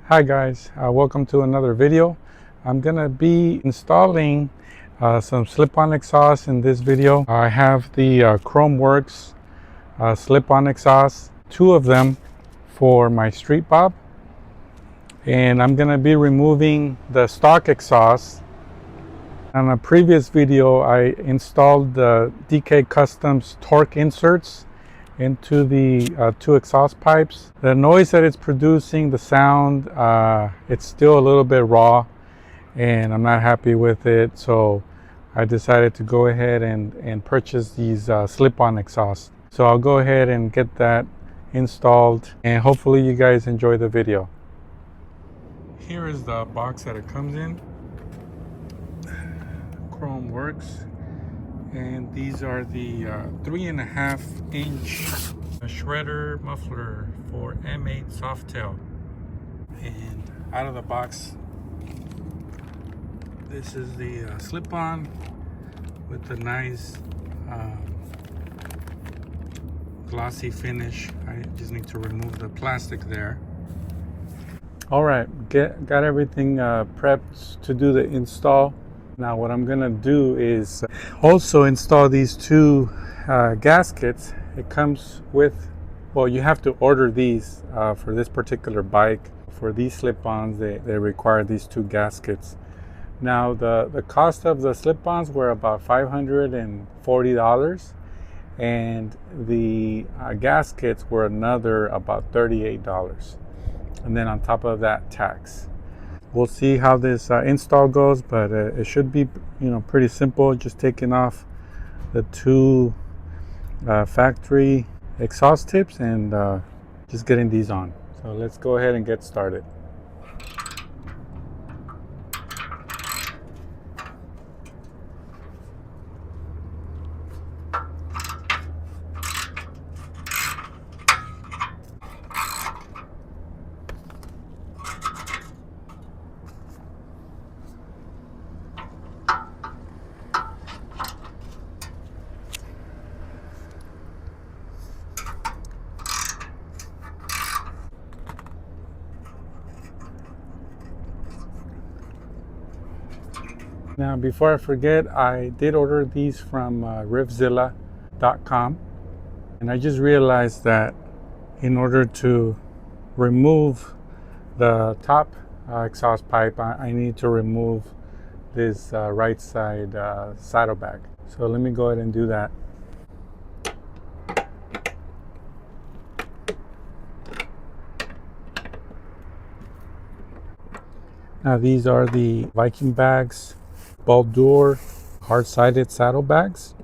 Hi guys, welcome to another video. I'm gonna be installing some slip-on exhaust in this video. I have the Khrome Werks slip-on exhaust, two of them for my street bob, and I'm gonna be removing the stock exhaust. On a previous video I installed the DK Customs torque inserts into the two exhaust pipes. The noise that it's producing, the sound, it's still a little bit raw and I'm not happy with it, so I decided to go ahead and purchase these slip-on exhausts. So I'll go ahead and get that installed and hopefully you guys enjoy the video. Here is the box that it comes in. Khrome Werks. And these are the 3.5 inch shredder muffler for M8 Softail. And out of the box, this is the slip-on with the nice glossy finish. I just need to remove the plastic there. All right, got everything prepped to do the install. Now what I'm gonna do is also install these two gaskets. It comes with, well, you have to order these for this particular bike. For these slip-ons, they require these two gaskets. Now the cost of the slip-ons were about $540 and the gaskets were another about $38. And then on top of that, tax. We'll see how this install goes, but it should be, pretty simple. Just taking off the two factory exhaust tips and just getting these on. So let's go ahead and get started. Now, before I forget, I did order these from rivzilla.com, and I just realized that in order to remove the top exhaust pipe, I need to remove this right side saddlebag. So let me go ahead and do that. Now these are the Viking bags. Baldur hard-sided saddlebags,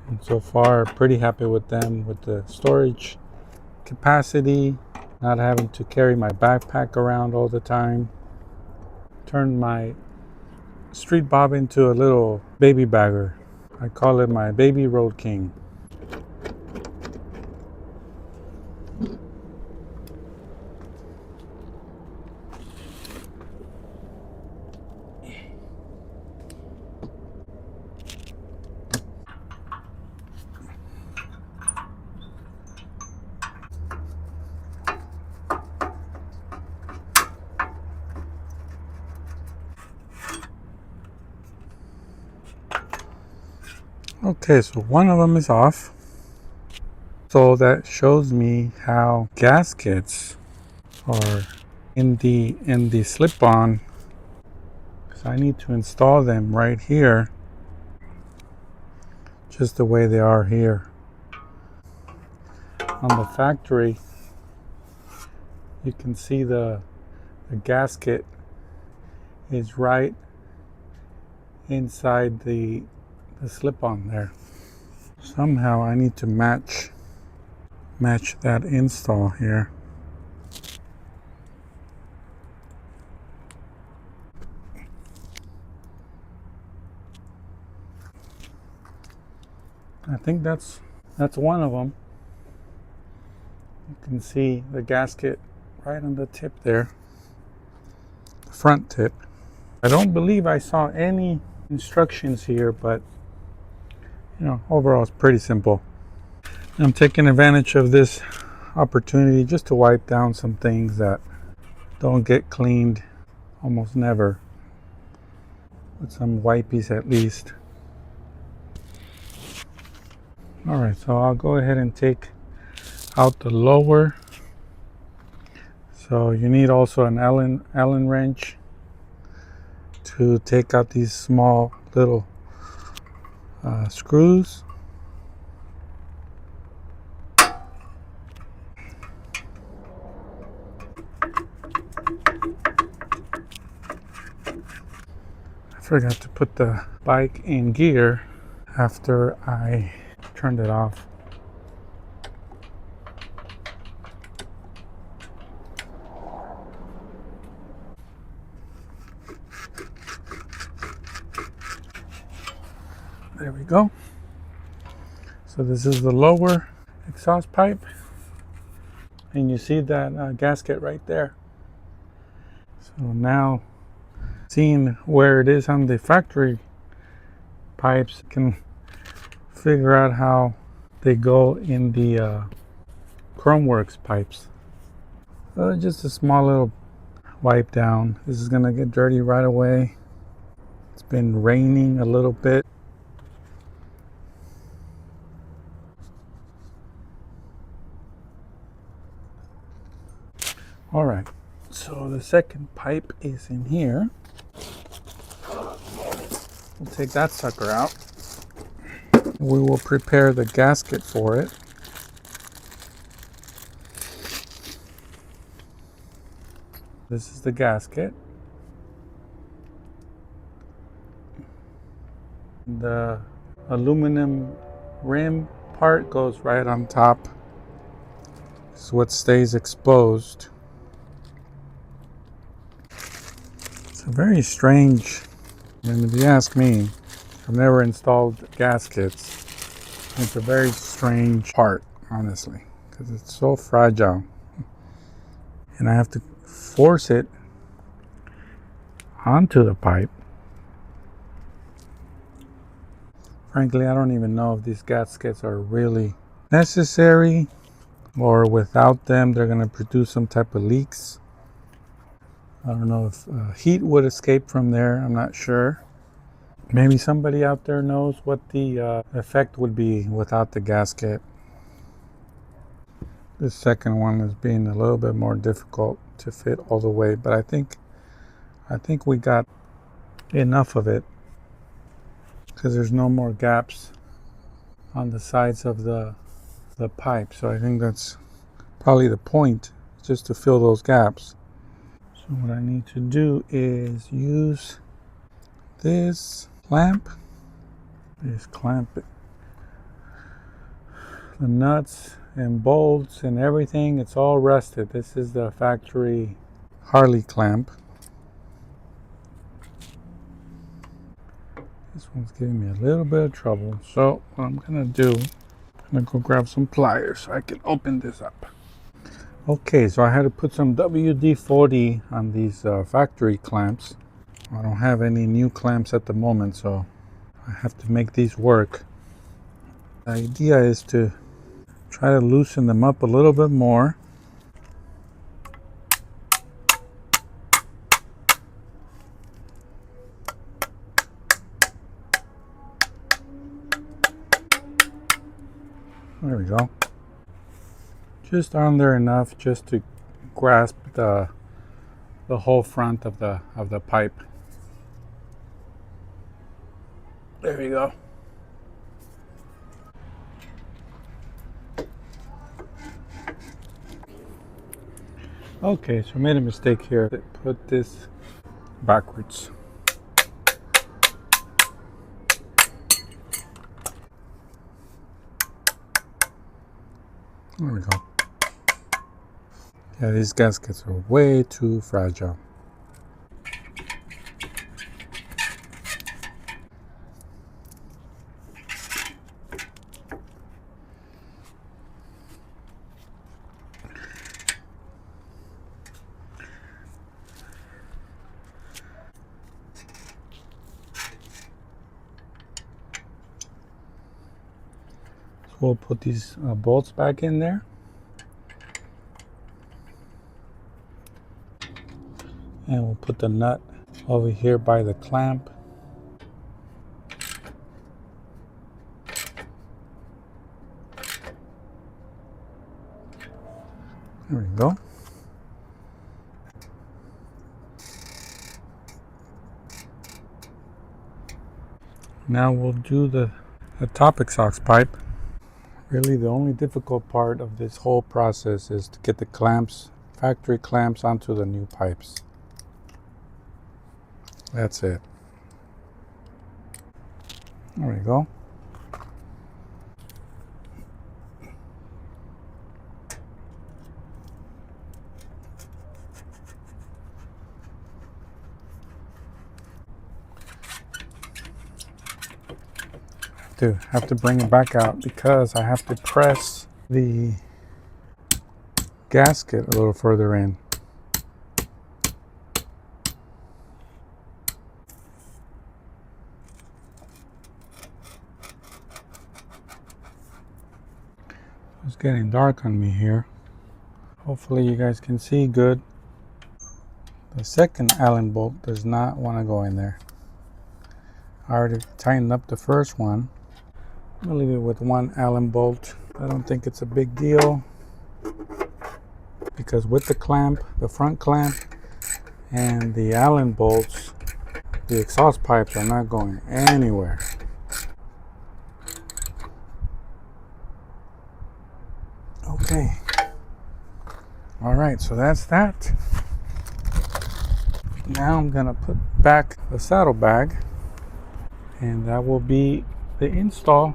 and so far pretty happy with them, with the storage capacity, not having to carry my backpack around all the time. Turned my street bob into a little baby bagger. I call it my baby road king. Okay, so one of them is off. So that shows me how gaskets are in the slip-on. So I need to install them right here, just the way they are here. On the factory, you can see the gasket is right inside the slip-on there. Somehow I need to match that install here. I think that's one of them. You can see the gasket right on the tip there, the front tip. I don't believe I saw any instructions here, but overall it's pretty simple. I'm taking advantage of this opportunity just to wipe down some things that don't get cleaned almost never, with some wipies at least. Alright, so I'll go ahead and take out the lower. So you need also an Allen wrench to take out these small little screws. I forgot to put the bike in gear after I turned it off. There we go. So this is the lower exhaust pipe, and you see that gasket right there. So now, seeing where it is on the factory pipes, can figure out how they go in the Khrome Werks pipes. So just a small little wipe down. This is gonna get dirty right away. It's been raining a little bit. All right, so the second pipe is in here. We'll take that sucker out. We will prepare the gasket for it. This is the gasket. The aluminum rim part goes right on top. This is what stays exposed. It's a very strange, and if you ask me, I've never installed gaskets. It's a very strange part, honestly, because it's so fragile. And I have to force it onto the pipe. Frankly, I don't even know if these gaskets are really necessary, or without them they're going to produce some type of leaks. I don't know if heat would escape from there. I'm not sure. Maybe somebody out there knows what the effect would be without the gasket. This second one is being a little bit more difficult to fit all the way, but I think we got enough of it, because there's no more gaps on the sides of the pipe. So I think that's probably the point, just to fill those gaps. So what I need to do is use this clamp. Just clamp it. The nuts and bolts and everything, it's all rusted. This is the factory Harley clamp. This one's giving me a little bit of trouble. So what I'm gonna do, I'm gonna go grab some pliers so I can open this up. Okay, so I had to put some WD-40 on these factory clamps. I don't have any new clamps at the moment, so I have to make these work. The idea is to try to loosen them up a little bit more. There we go. Just on there enough just to grasp the whole front of the pipe. There you go. Okay, so I made a mistake here. Put this backwards. There we go. Yeah, these gaskets are way too fragile. We'll put these bolts back in there. And we'll put the nut over here by the clamp. There we go. Now we'll do the top exhaust pipe. Really the only difficult part of this whole process is to get the clamps, factory clamps, onto the new pipes. That's it. There we go. Have to bring it back out because I have to press the gasket a little further in. It's getting dark on me here. Hopefully you guys can see good. The second Allen bolt does not want to go in there. I already tightened up the first one. I'm gonna leave it with one Allen bolt. I don't think it's a big deal because with the clamp, the front clamp, and the Allen bolts, the exhaust pipes are not going anywhere. Okay. All right, so that's that. Now I'm gonna put back the saddlebag, and that will be the install.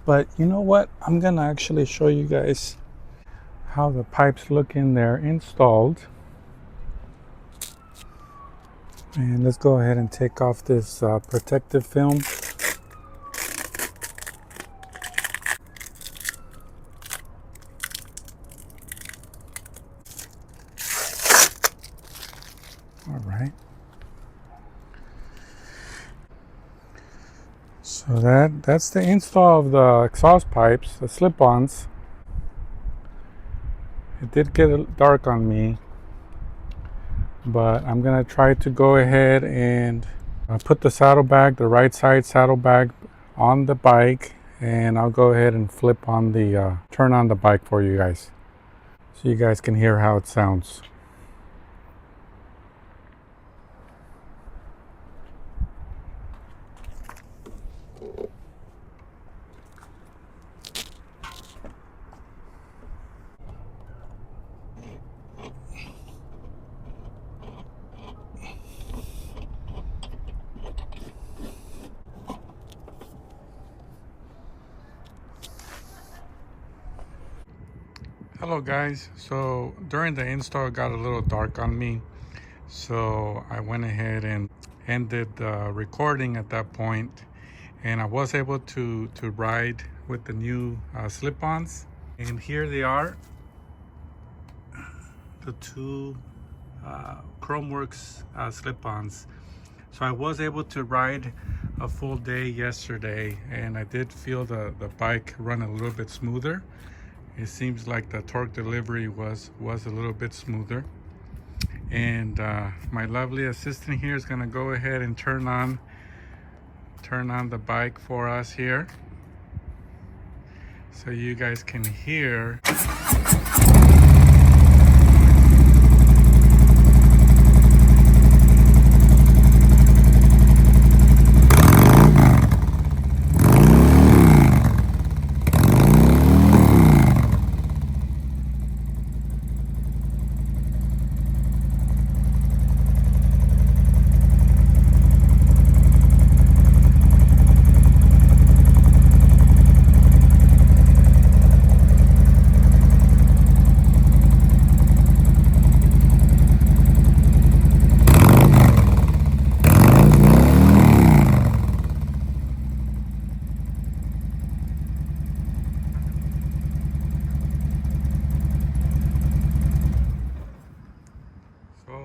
But you know what? I'm gonna actually show you guys how the pipes look in there installed. And let's go ahead and take off this protective film. All right. So that's the install of the exhaust pipes, the slip-ons. It did get dark on me, but I'm gonna try to go ahead and put the saddlebag, the right side saddlebag, on the bike, and I'll go ahead and flip on the turn on the bike for you guys, so you guys can hear how it sounds. Hello guys, so during the install it got a little dark on me, so I went ahead and ended the recording at that point, and I was able to ride with the new slip-ons, and here they are, the two Khrome Werks slip-ons. So I was able to ride a full day yesterday, and I did feel the bike run a little bit smoother. It seems like the torque delivery was a little bit smoother. And my lovely assistant here is going to go ahead and turn on the bike for us here, so you guys can hear.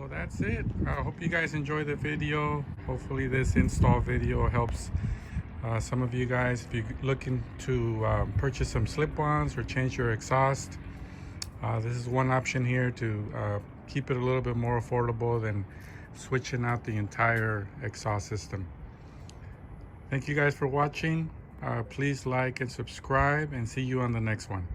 So that's it. I hope you guys enjoy the video. Hopefully this install video helps some of you guys if you're looking to purchase some slip-ons or change your exhaust. This is one option here to keep it a little bit more affordable than switching out the entire exhaust system. Thank you guys for watching. Please like and subscribe, and see you on the next one.